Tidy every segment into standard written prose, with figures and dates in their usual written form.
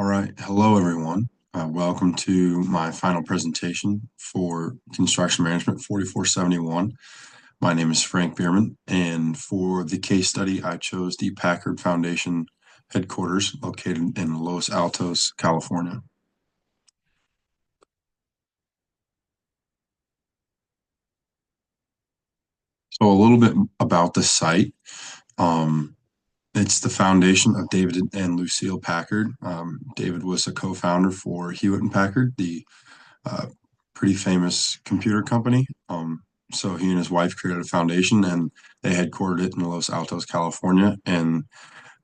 All right. Hello, everyone. Welcome to my final presentation for Construction Management 4471. My name is Frank Bierman, and for the case study, I chose the Packard Foundation headquarters located in Los Altos, California. So a little bit about the site. Um, it's the foundation of David and Lucille Packard. David was a co-founder for Hewitt and Packard, the uh, pretty famous computer company. So he and his wife created a foundation and they headquartered it in Los Altos, California. And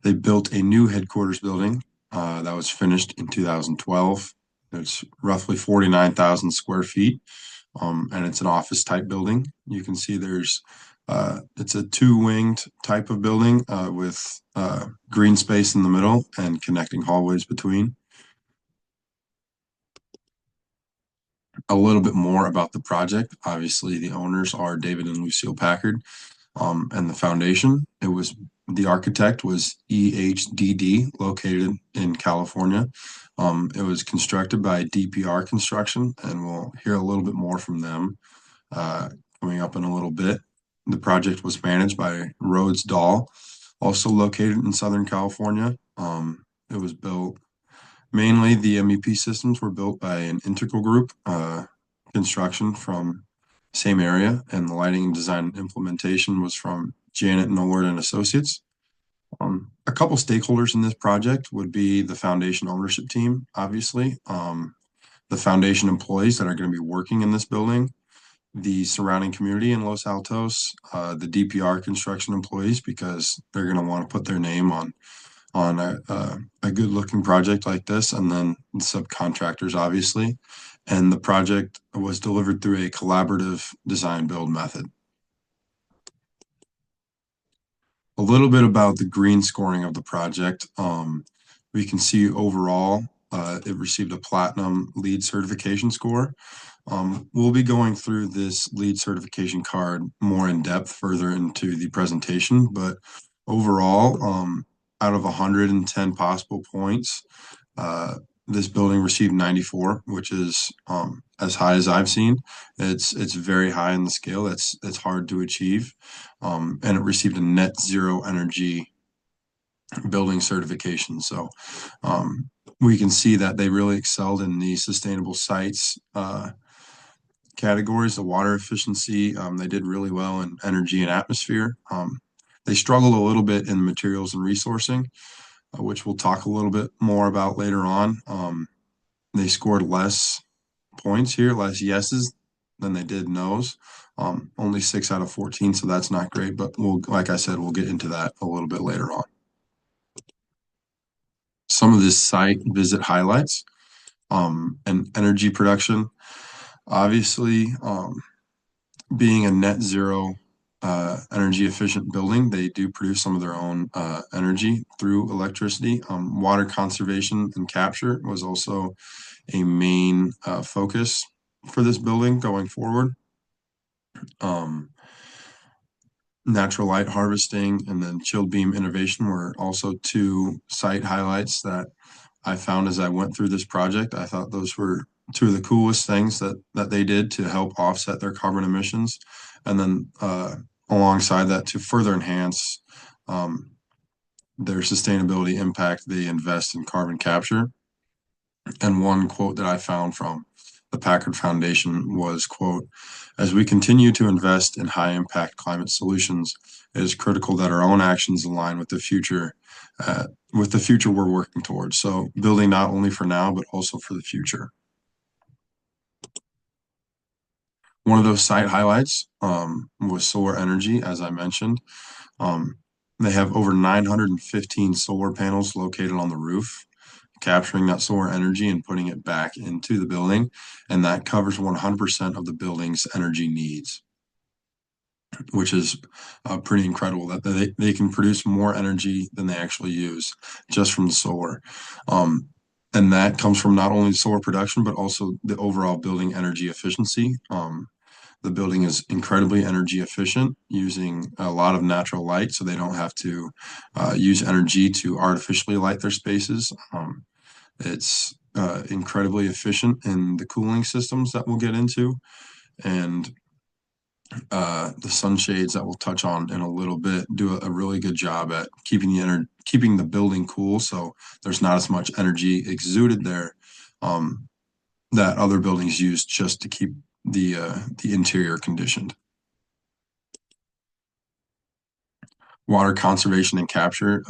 they built a new headquarters building that was finished in 2012. It's roughly 49,000 square feet, and it's an office type building. You can see it's a two-winged type of building with green space in the middle and connecting hallways between. A little bit more about the project. Obviously, the owners are David and Lucille Packard, and the foundation. The architect was EHDD, located in California. It was constructed by DPR Construction, and we'll hear a little bit more from them coming up in a little bit. The project was managed by Rhodes Dahl, also located in Southern California. It was built Mainly, the MEP systems were built by an integral group construction from same area, and the lighting and design and implementation was from Janet Nollard and Associates. A couple stakeholders in this project would be the foundation ownership team, obviously, the foundation employees that are going to be working in this building, the surrounding community in Los Altos, the DPR construction employees, because they're going to want to put their name on a good looking project like this, and then the subcontractors, obviously. And the project was delivered through a collaborative design build method. A little bit about the green scoring of the project. We can see overall it received a platinum LEED certification score. We'll be going through this LEED certification card more in depth further into the presentation, but overall, out of 110 possible points, uh, this building received 94, which is as high as I've seen. It's very high in the scale. It's hard to achieve, and it received a net zero energy building certification. So we can see that they really excelled in the sustainable sites categories, the water efficiency. They did really well in energy and atmosphere. They struggled a little bit in materials and resourcing, which we'll talk a little bit more about later on. They scored less points here, less yeses than they did nos. Only 6 out of 14, so that's not great. But like I said, we'll get into that a little bit later on. Some of this site visit highlights and energy production. Obviously, being a net zero energy efficient building, they do produce some of their own energy through electricity. Water conservation and capture was also a main focus for this building going forward. Natural light harvesting and then chilled beam innovation were also two site highlights that I found as I went through this project. I thought those were two of the coolest things that they did to help offset their carbon emissions. And then alongside that, to further enhance their sustainability impact, they invest in carbon capture. And one quote that I found from the Packard Foundation was, quote, "As we continue to invest in high impact climate solutions, it is critical that our own actions align with the future we're working towards." So building not only for now, but also for the future. One of those site highlights was solar energy, as I mentioned. Um, they have over 915 solar panels located on the roof, capturing that solar energy and putting it back into the building. And that covers 100% of the building's energy needs, which is pretty incredible that they can produce more energy than they actually use just from the solar. And that comes from not only solar production, but also the overall building energy efficiency. The building is incredibly energy efficient, using a lot of natural light, so they don't have to use energy to artificially light their spaces. It's incredibly efficient in the cooling systems that we'll get into, and the sunshades that we'll touch on in a little bit do a really good job at keeping the building cool, so there's not as much energy exuded there um, that other buildings use just to keep the interior conditioned. Water conservation and capture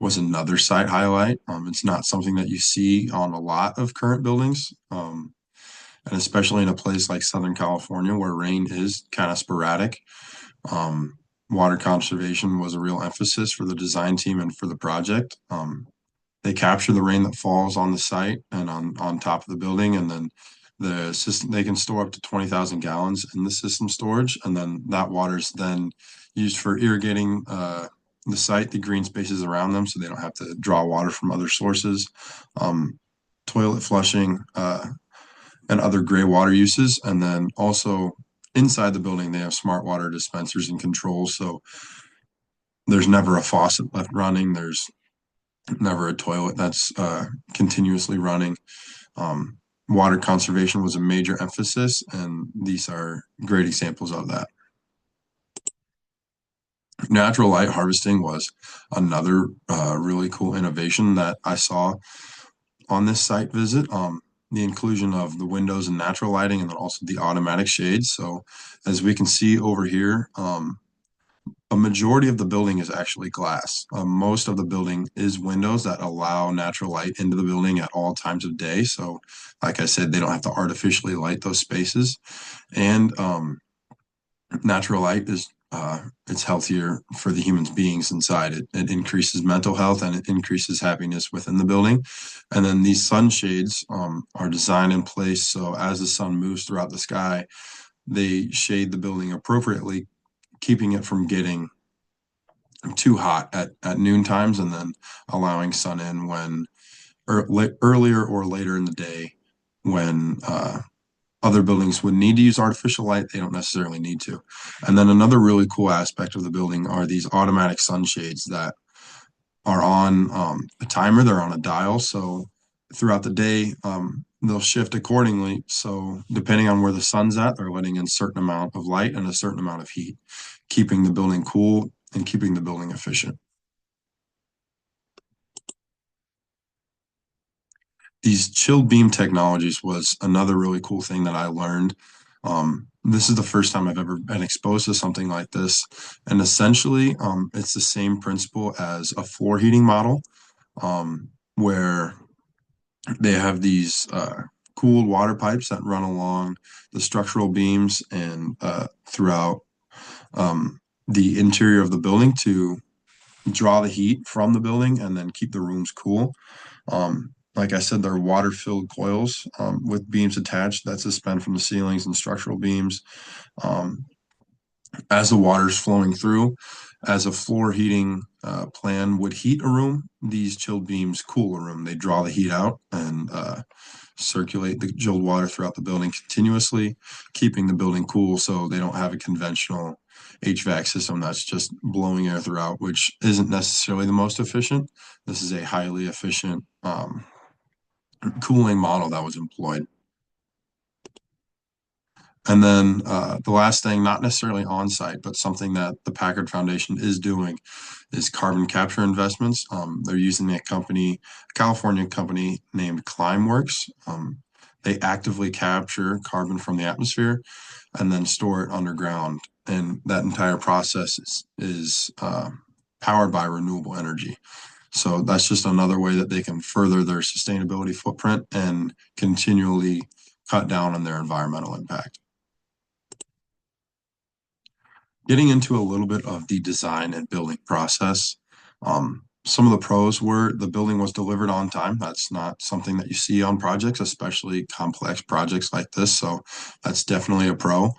was another site highlight. It's not something that you see on a lot of current buildings, and especially in a place like Southern California where rain is kind of sporadic. Um, Water conservation was a real emphasis for the design team and for the project. They capture the rain that falls on the site and on top of the building, and then the system they can store up to 20,000 gallons in the system storage, and then that water is then used for irrigating the site, the green spaces around them, so they don't have to draw water from other sources, um, toilet flushing, and other gray water uses, and then also inside the building they have smart water dispensers and controls, so there's never a faucet left running. There's never a toilet that's continuously running. Um, Water conservation was a major emphasis, and these are great examples of that. Natural light harvesting was another really cool innovation that I saw on this site visit. The inclusion of the windows and natural lighting, and then also the automatic shades. So, as we can see over here, a majority of the building is actually glass. Most of the building is windows that allow natural light into the building at all times of day. So, like I said, they don't have to artificially light those spaces. And natural light is it's healthier for the human beings inside. It increases mental health and it increases happiness within the building. And then these sunshades are designed in place so as the sun moves throughout the sky, they shade the building appropriately, keeping it from getting too hot at noon times, and then allowing sun in when earlier or later in the day when other buildings would need to use artificial light. They don't necessarily need to. And then another really cool aspect of the building are these automatic sunshades that are on a timer. They're on a dial, so throughout the day they'll shift accordingly. So depending on where the sun's at, they're letting in a certain amount of light and a certain amount of heat, keeping the building cool and keeping the building efficient. These chilled beam technologies was another really cool thing that I learned. This is the first time I've ever been exposed to something like this. And essentially, it's the same principle as a floor heating model, where they have these cooled water pipes that run along the structural beams and throughout the interior of the building to draw the heat from the building and then keep the rooms cool. Like I said, they're water-filled coils with beams attached that suspend from the ceilings and structural beams. Um, as the water's flowing through, as a floor heating plan would heat a room, these chilled beams cool a room. They draw the heat out and circulate the chilled water throughout the building continuously, keeping the building cool so they don't have a conventional HVAC system that's just blowing air throughout, which isn't necessarily the most efficient. This is a highly efficient cooling model that was employed. And then the last thing, not necessarily on site, but something that the Packard Foundation is doing is carbon capture investments. They're using a California company named Climeworks. They actively capture carbon from the atmosphere and then store it underground. And that entire process is powered by renewable energy. So that's just another way that they can further their sustainability footprint and continually cut down on their environmental impact. Getting into a little bit of the design and building process. Some of the pros were the building was delivered on time. That's not something that you see on projects, especially complex projects like this. So that's definitely a pro.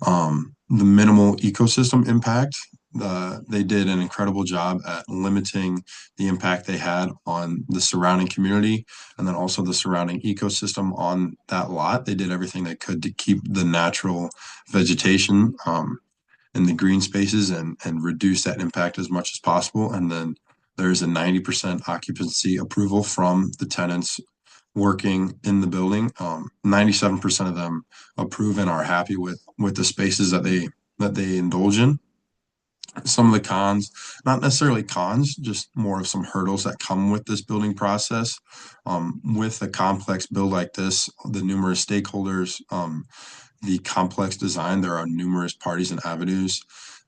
The minimal ecosystem impact. They did an incredible job at limiting the impact they had on the surrounding community and then also the surrounding ecosystem on that lot. They did everything they could to keep the natural vegetation in the green spaces and reduce that impact as much as possible. And then There's a 90% occupancy approval from the tenants working in the building. 97% of them approve and are happy with the spaces that they indulge in. Some of the cons, not necessarily cons, just more of some hurdles that come with this building process. With a complex build like this, the numerous stakeholders, the complex design, there are numerous parties and avenues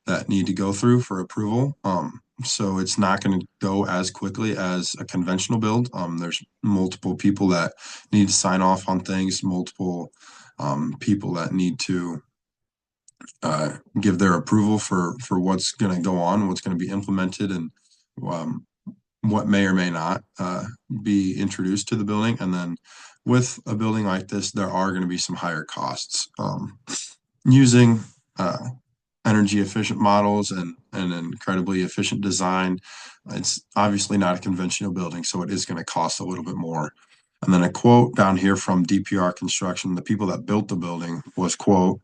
that need to go through for approval. So it's not going to go as quickly as a conventional build. There's multiple people that need to sign off on things, multiple people that need to give their approval for what's going to go on, what's going to be implemented, and um, what may or may not be introduced to the building. And then with a building like this, there are going to be some higher costs. Using energy efficient models and incredibly efficient design, it's obviously not a conventional building, so it is going to cost a little bit more. And then a quote down here from DPR Construction, the people that built the building, was, quote,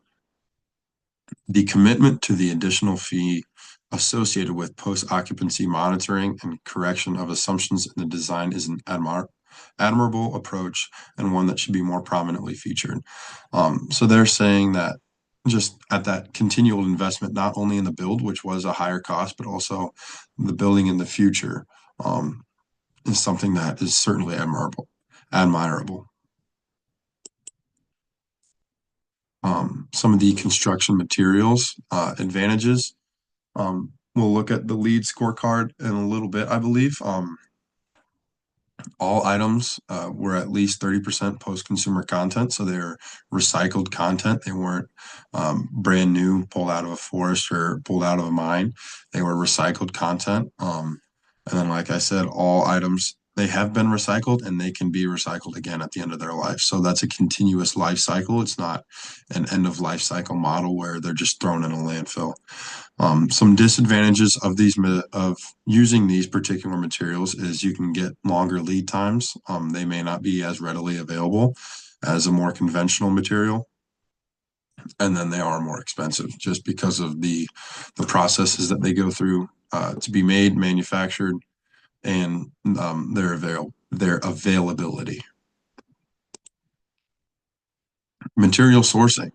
"The commitment to the additional fee associated with post-occupancy monitoring and correction of assumptions in the design is an admirable approach and one that should be more prominently featured." So they're saying that just at that continual investment, not only in the build, which was a higher cost, but also the building in the future, is something that is certainly admirable. Admirable. Some of the construction materials advantages. We'll look at the lead scorecard in a little bit, I believe. All items were at least 30% post-consumer content, so they're recycled content. They weren't brand new, pulled out of a forest or pulled out of a mine. They were recycled content. And then, like I said, all items, they have been recycled and they can be recycled again at the end of their life. So that's a continuous life cycle. It's not an end of life cycle model where they're just thrown in a landfill. Some disadvantages of of using these particular materials is you can get longer lead times. They may not be as readily available as a more conventional material, and then they are more expensive just because of the processes that they go through to be made, manufactured, and their availability. Material sourcing.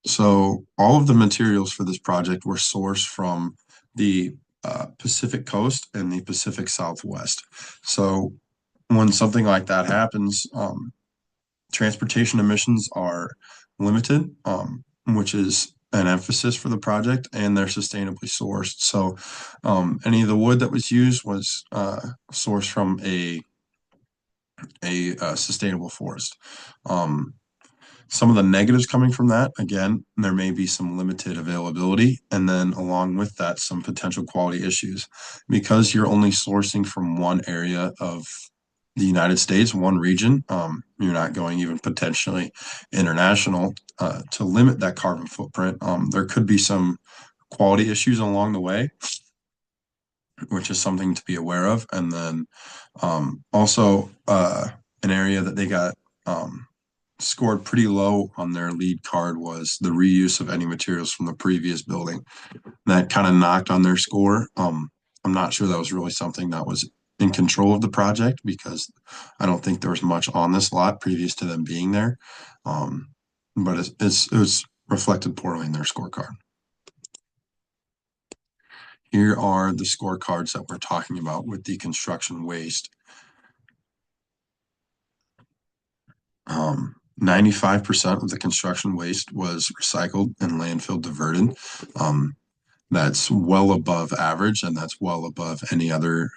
So all of the materials for this project were sourced from the Pacific Coast and the Pacific Southwest. So when something like that happens, transportation emissions are limited, which is an emphasis for the project, and they're sustainably sourced. So any of the wood that was used was sourced from a sustainable forest. Some of the negatives coming from that, again, there may be some limited availability, and then along with that, some potential quality issues. Because you're only sourcing from one area of the United States, one region, you're not going even potentially international to limit that carbon footprint. There could be some quality issues along the way, which is something to be aware of. And then also an area that they got scored pretty low on their lead card was the reuse of any materials from the previous building. That kind of knocked on their score. I'm not sure that was really something that was in control of the project because I don't think there was much on this lot previous to them being there. But it was reflected poorly in their scorecard. Here are the scorecards that we're talking about with the construction waste. 95% of the construction waste was recycled and landfill diverted. That's well above average, and that's well above any other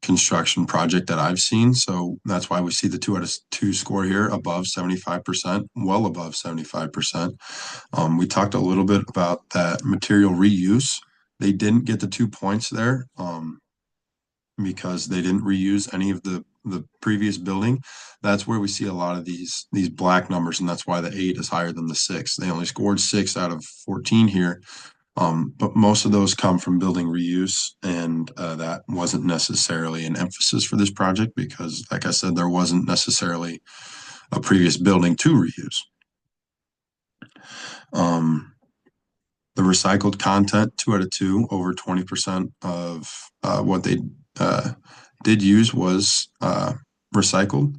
construction project that I've seen. So that's why we see the 2 out of 2 score here above 75%, well above 75%. We talked a little bit about that material reuse. They didn't get the 2 points there because they didn't reuse any of the previous building. That's where we see a lot of these black numbers, and that's why the 8 is higher than the 6. They only scored 6 out of 14 here. But most of those come from building reuse, and that wasn't necessarily an emphasis for this project because, like I said, there wasn't necessarily a previous building to reuse. The recycled content, 2 out of 2, over 20% of what they uh, did use was recycled.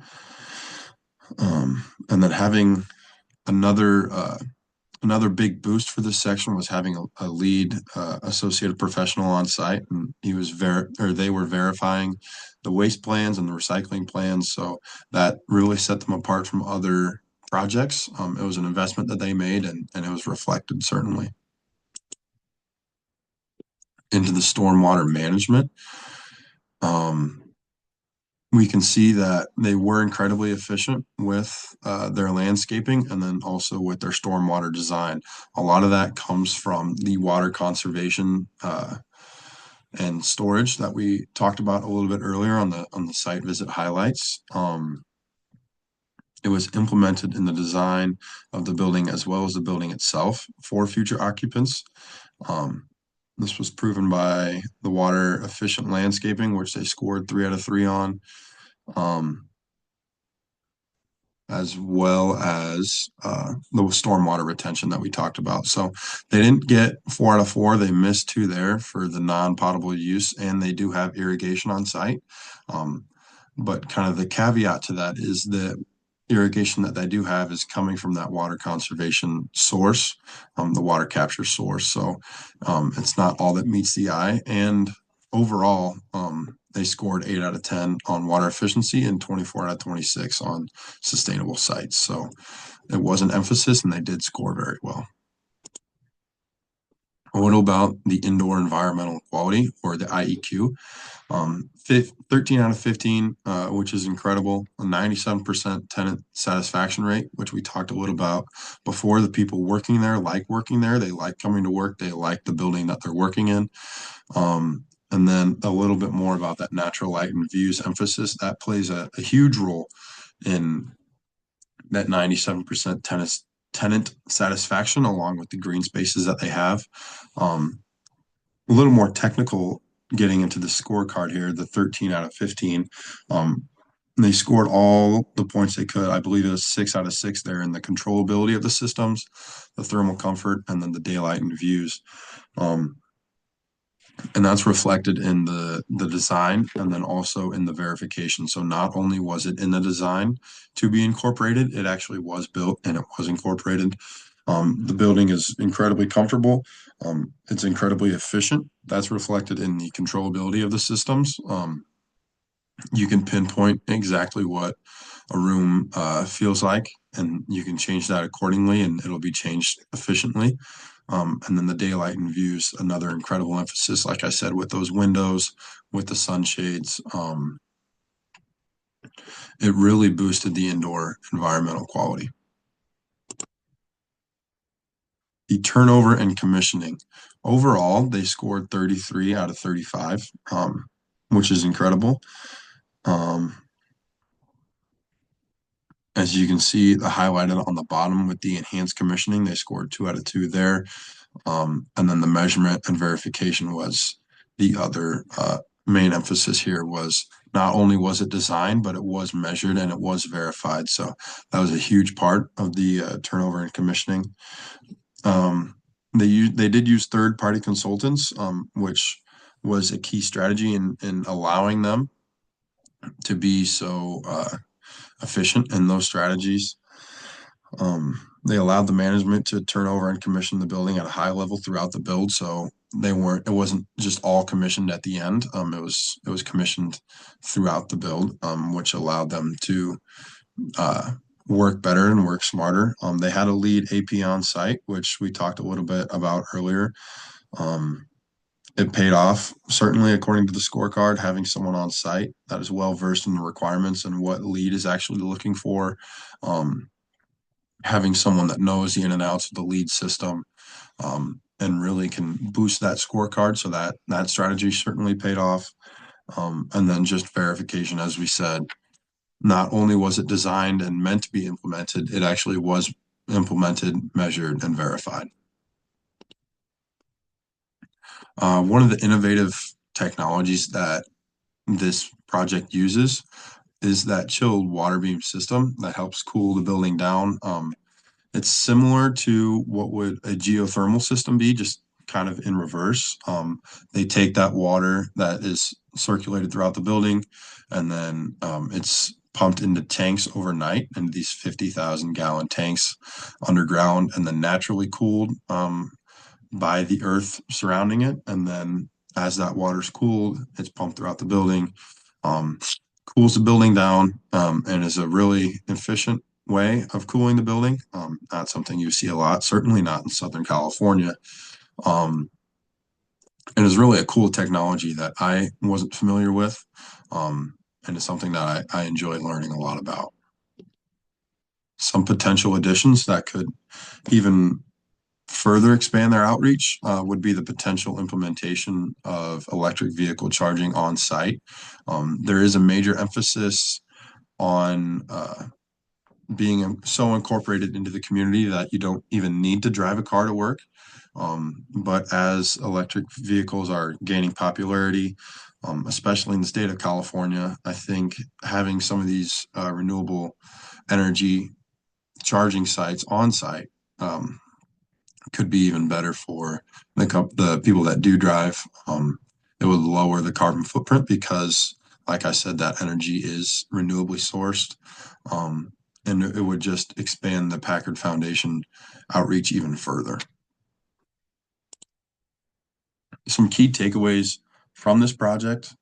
And then having another another big boost for this section was having a lead associated professional on site, and he was they were verifying the waste plans and the recycling plans. So that really set them apart from other projects. It was an investment that they made, and it was reflected certainly into the stormwater management. Um, we can see that they were incredibly efficient with their landscaping and then also with their stormwater design. A lot of that comes from the water conservation and storage that we talked about a little bit earlier on the site visit highlights. It was implemented in the design of the building as well as the building itself for future occupants. Um, this was proven by the water efficient landscaping, which they scored 3 out of 3 on. Um, as well as the stormwater retention that we talked about. So they didn't get 4 out of 4. They missed 2 there for the non-potable use, and they do have irrigation on site. Um, but kind of the caveat to that is that irrigation that they do have is coming from that water conservation source, the water capture source. So it's not all that meets the eye. And overall, they scored 8 out of 10 on water efficiency and 24 out of 26 on sustainable sites. So it was an emphasis, and they did score very well. What about the indoor environmental quality, or the IEQ? 13 out of 15, which is incredible. A 97% tenant satisfaction rate, which we talked a little about before. The people working there like working there. They like coming to work. They like the building that they're working in. And then a little bit more about that natural light and views emphasis. That plays a huge role in that 97% tenant satisfaction, along with the green spaces that they have. A little more technical, getting into the scorecard here, the 13 out of 15. They scored all the points they could. I believe it was 6 out of 6 there in the controllability of the systems, the thermal comfort, and then the daylight and views. And that's reflected in the design and then also in the verification. So not only was it in the design to be incorporated, it actually was built and it was incorporated. The building is incredibly comfortable. It's incredibly efficient. That's reflected in the controllability of the systems. You can pinpoint exactly what a room feels like, and you can change that accordingly, and it'll be changed efficiently. And then the daylight and views, another incredible emphasis, like I said, with those windows, with the sunshades. It really boosted the indoor environmental quality. The turnover and commissioning. Overall, they scored 33 out of 35, which is incredible. As you can see, the highlighted on the bottom with the enhanced commissioning, they scored 2 out of 2 there. And then the measurement and verification was the other main emphasis here. Was not only was it designed, but it was measured and it was verified. So that was a huge part of the turnover and commissioning. They did use third-party consultants, which was a key strategy in allowing them to be so efficient in those strategies. They allowed the management to turn over and commission the building at a high level throughout the build. So it wasn't just all commissioned at the end. It was commissioned throughout the build, which allowed them to work better and work smarter. They had a lead AP on site, which we talked a little bit about earlier. It paid off, certainly according to the scorecard, having someone on site that is well versed in the requirements and what lead is actually looking for. Having someone that knows the in and outs of the lead system, and really can boost that scorecard. So that strategy certainly paid off. And then just verification, as we said, not only was it designed and meant to be implemented, it actually was implemented, measured, and verified. One of the innovative technologies that this project uses is that chilled water beam system that helps cool the building down. It's similar to what would a geothermal system be, just kind of in reverse. They take that water that is circulated throughout the building, and then it's pumped into tanks overnight, into these 50,000 gallon tanks underground, and then naturally cooled by the earth surrounding it. And then as that water's cooled, it's pumped throughout the building, um, cools the building down, and is a really efficient way of cooling the building. Not something you see a lot, certainly not in Southern California. Um, and it's really a cool technology that I wasn't familiar with. Um, and it's something that I enjoy learning a lot about. Some potential additions that could even further expand their outreach would be the potential implementation of electric vehicle charging on site. There is a major emphasis on being so incorporated into the community that you don't even need to drive a car to work. But as electric vehicles are gaining popularity, especially in the state of California, I think having some of these renewable energy charging sites on site could be even better for the people that do drive. It would lower the carbon footprint because, like I said, that energy is renewably sourced. And it would just expand the Packard Foundation outreach even further. Some key takeaways from this project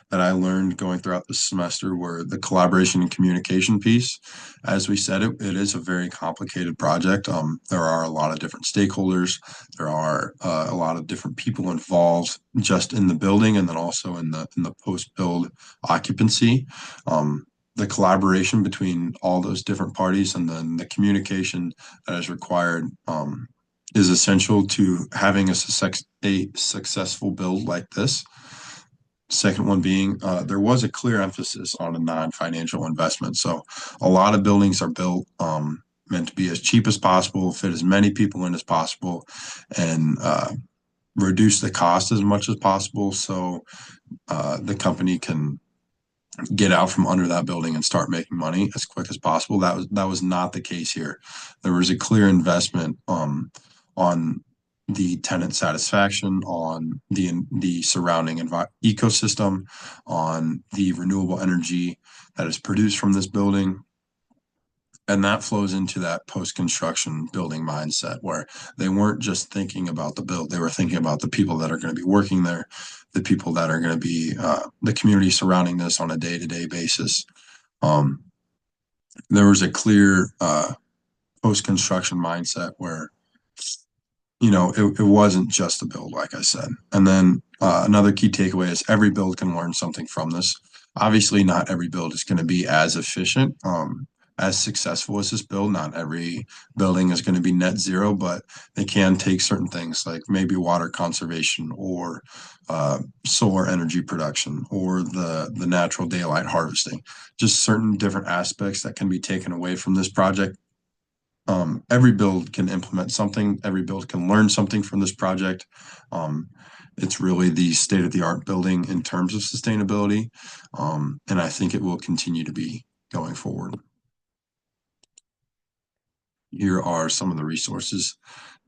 that I learned going throughout the semester were the collaboration and communication piece. As we said, it is a very complicated project. There are a lot of different stakeholders. There are a lot of different people involved just in the building and then also in the post-build occupancy. The collaboration between all those different parties and then the communication that is required is essential to having a successful build like this. Second one being there was a clear emphasis on a non-financial investment. So a lot of buildings are built meant to be as cheap as possible, fit as many people in as possible, and reduce the cost as much as possible so the company can get out from under that building and start making money as quick as possible. That was not the case here. There was a clear investment on the tenant satisfaction, on the surrounding ecosystem, on the renewable energy that is produced from this building. And that flows into that post-construction building mindset where they weren't just thinking about the build, they were thinking about the people that are going to be working there, the people that are going to be the community surrounding this on a day-to-day basis. Um, there was a clear post-construction mindset where it wasn't just a build, like I said. And then another key takeaway is every build can learn something from this. Obviously, not every build is going to be as efficient, as successful as this build. Not every building is going to be net zero, but they can take certain things like maybe water conservation or solar energy production or the natural daylight harvesting. Just certain different aspects that can be taken away from this project. Every build can implement something. Every build can learn something from this project. Um, it's really the state of the art building in terms of sustainability. And I think it will continue to be going forward. Here are some of the resources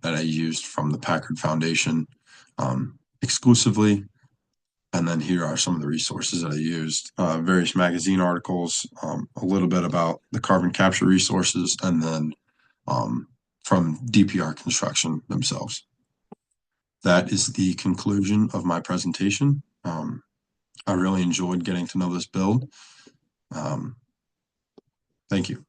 that I used from the Packard Foundation exclusively. And then here are some of the resources that I used, various magazine articles, a little bit about the carbon capture resources, and then um, from DPR Construction themselves. That is the conclusion of my presentation. I really enjoyed getting to know this build. Um, thank you.